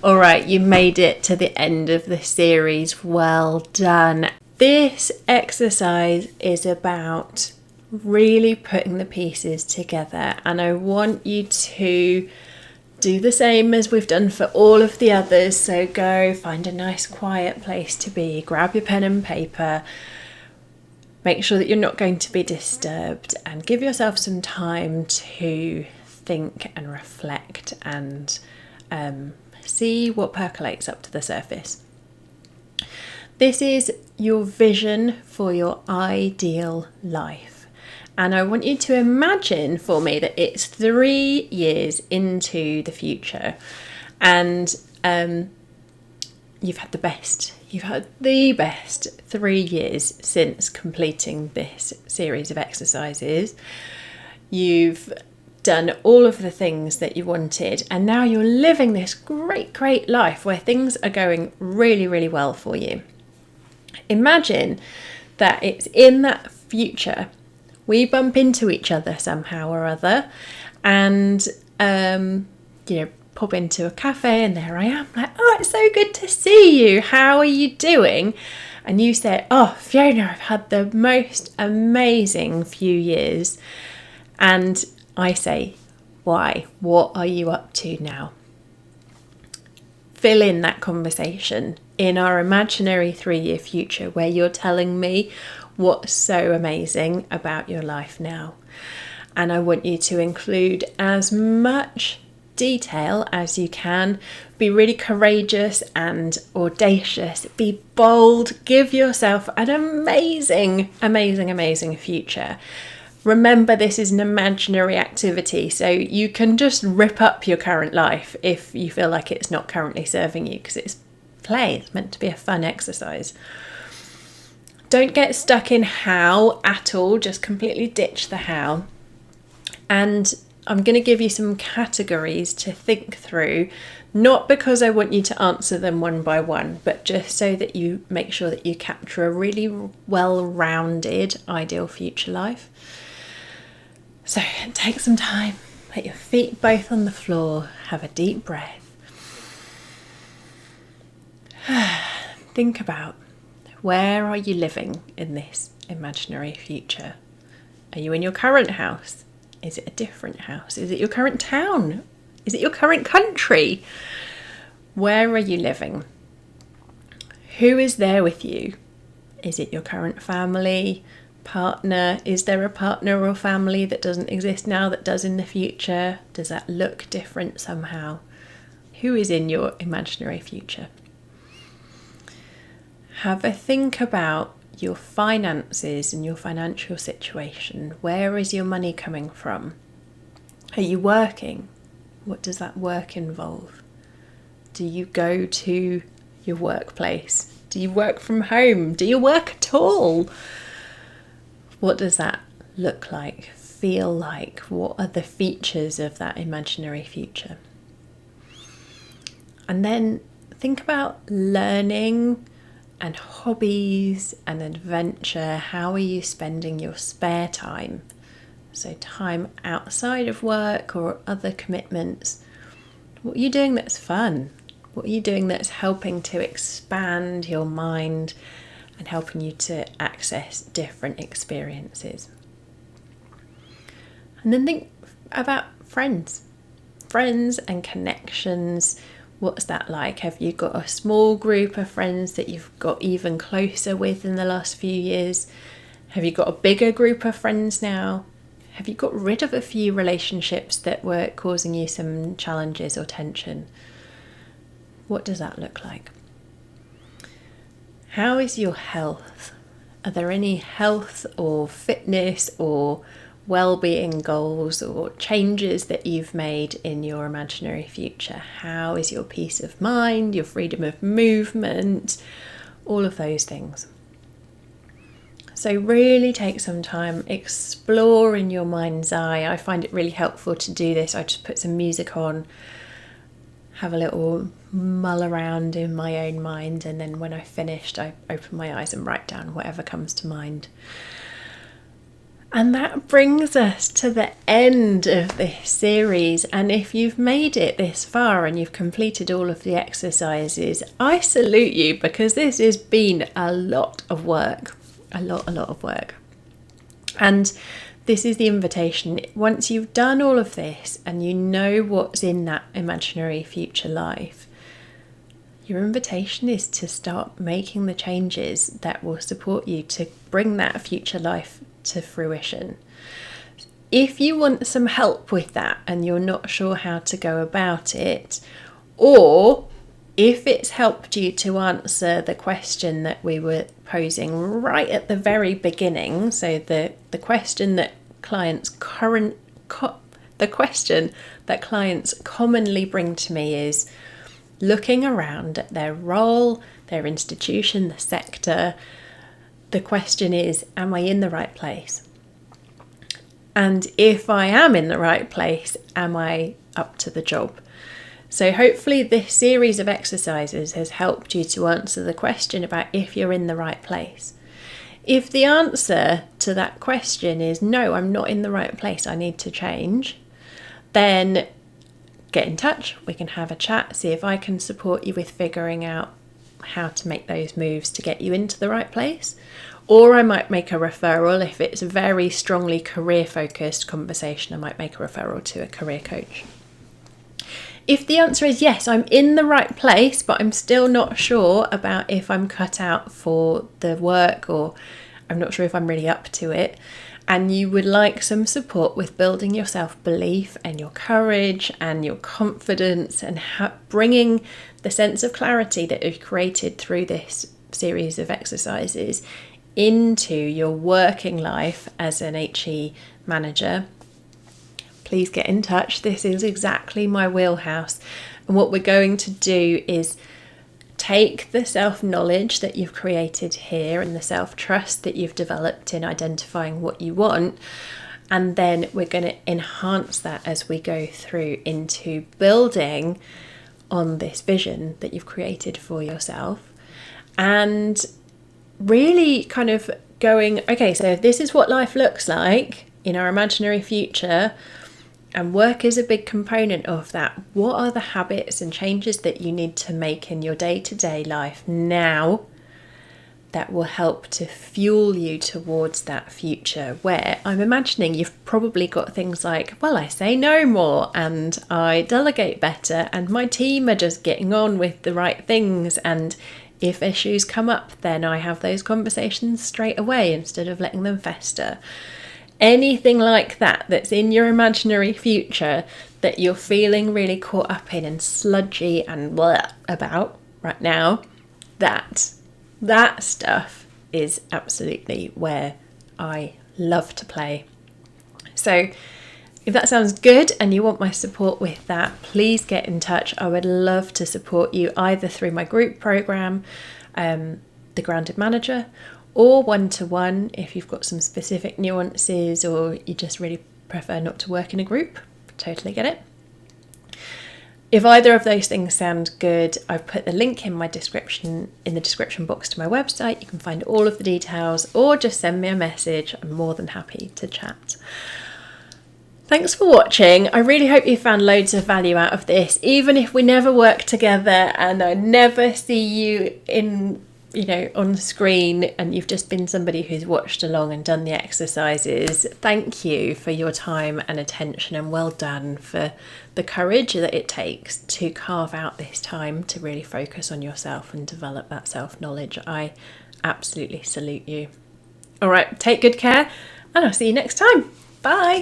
All right, you made it to the end of the series. Well done. This exercise is about really putting the pieces together, and I want you to do the same as we've done for all of the others. So go find a nice quiet place to be, grab your pen and paper, make sure that you're not going to be disturbed, and give yourself some time to think and reflect and see what percolates up to the surface. This is your vision for your ideal life. And I want you to imagine for me that it's 3 years into the future, and you've had the best 3 years since completing this series of exercises. You've done all of the things that you wanted, and now you're living this great life where things are going really well for you. Imagine that it's in that future we bump into each other somehow or other, and pop into a cafe, and there I am, like, oh, it's so good to see you, how are you doing? And you say, oh, Fiona, I've had the most amazing few years. And I say, why? What are you up to now? Fill in that conversation in our imaginary 3-year future where you're telling me what's so amazing about your life now. And I want you to include as much detail as you can. Be really courageous and audacious. Be bold. Give yourself an amazing future. Remember, this is an imaginary activity, so you can just rip up your current life if you feel like it's not currently serving you, because it's play. It's meant to be a fun exercise. Don't get stuck in how at all. Just completely ditch the how. And I'm going to give you some categories to think through, not because I want you to answer them one by one, but just so that you make sure that you capture a really well-rounded ideal future life. So take some time, let your feet both on the floor, have a deep breath. Think about, where are you living in this imaginary future? Are you in your current house? Is it a different house? Is it your current town? Is it your current country? Where are you living? Who is there with you? Is it your current family, partner? Is there a partner or family that doesn't exist now that does in the future? Does that look different somehow? Who is in your imaginary future? Have a think about your finances and your financial situation. Where is your money coming from? Are you working? What does that work involve? Do you go to your workplace? Do you work from home? Do you work at all? What does that look like, feel like? What are the features of that imaginary future? And then think about learning and hobbies and adventure. How are you spending your spare time? So time outside of work or other commitments. What are you doing that's fun? What are you doing that's helping to expand your mind and helping you to access different experiences? And then think about friends and connections. What's that like? Have you got a small group of friends that you've got even closer with in the last few years? Have you got a bigger group of friends now? Have you got rid of a few relationships that were causing you some challenges or tension? What does that look like? How is your health? Are there any health or fitness or well-being goals or changes that you've made in your imaginary future? How is your peace of mind, your freedom of movement, all of those things? So really take some time, explore in your mind's eye. I find it really helpful to do this. I just put some music on, have a little mull around in my own mind, and then when I've finished, I open my eyes and write down whatever comes to mind. And that brings us to the end of this series. And if you've made it this far and you've completed all of the exercises, I salute you, because this has been a lot of work, a lot of work. And this is the invitation. Once you've done all of this and you know what's in that imaginary future life, your invitation is to start making the changes that will support you to bring that future life to fruition. If you want some help with that and you're not sure how to go about it, or if it's helped you to answer the question that we were posing right at the very beginning, so the question that clients commonly bring to me is looking around at their role, their institution, the sector. The question is, am I in the right place? And if I am in the right place, am I up to the job? So hopefully this series of exercises has helped you to answer the question about if you're in the right place. If the answer to that question is no, I'm not in the right place, I need to change, then get in touch. We can have a chat, see if I can support you with figuring out how to make those moves to get you into the right place. Or I might make a referral. If it's a very strongly career focused conversation, I might make a referral to a career coach. If the answer is yes, I'm in the right place, but I'm still not sure about if I'm cut out for the work, or I'm not sure if I'm really up to it, and you would like some support with building your self-belief and your courage and your confidence and bringing the sense of clarity that you've created through this series of exercises into your working life as an HE manager, please get in touch. This is exactly my wheelhouse. And what we're going to do is take the self-knowledge that you've created here and the self-trust that you've developed in identifying what you want, and then we're going to enhance that as we go through into building on this vision that you've created for yourself, and really kind of going, okay, so if this is what life looks like in our imaginary future, and work is a big component of that, what are the habits and changes that you need to make in your day-to-day life now that will help to fuel you towards that future, where I'm imagining you've probably got things like, well, I say no more, and I delegate better, and my team are just getting on with the right things, and if issues come up, then I have those conversations straight away instead of letting them fester. Anything like that that's in your imaginary future that you're feeling really caught up in and sludgy and blah about right now, that stuff is absolutely where I love to play. So if that sounds good and you want my support with that, please get in touch. I would love to support you either through my group program, The Grounded Manager, or one-to-one if you've got some specific nuances or you just really prefer not to work in a group. Totally get it. If either of those things sound good, I've put the link in the description box to my website. You can find all of the details, or just send me a message. I'm more than happy to chat. Thanks for watching. I really hope you found loads of value out of this. Even if we never work together and I never see you on screen, and you've just been somebody who's watched along and done the exercises, thank you for your time and attention, and well done for the courage that it takes to carve out this time to really focus on yourself and develop that self-knowledge. I absolutely salute you. All right, take good care, and I'll see you next time. Bye.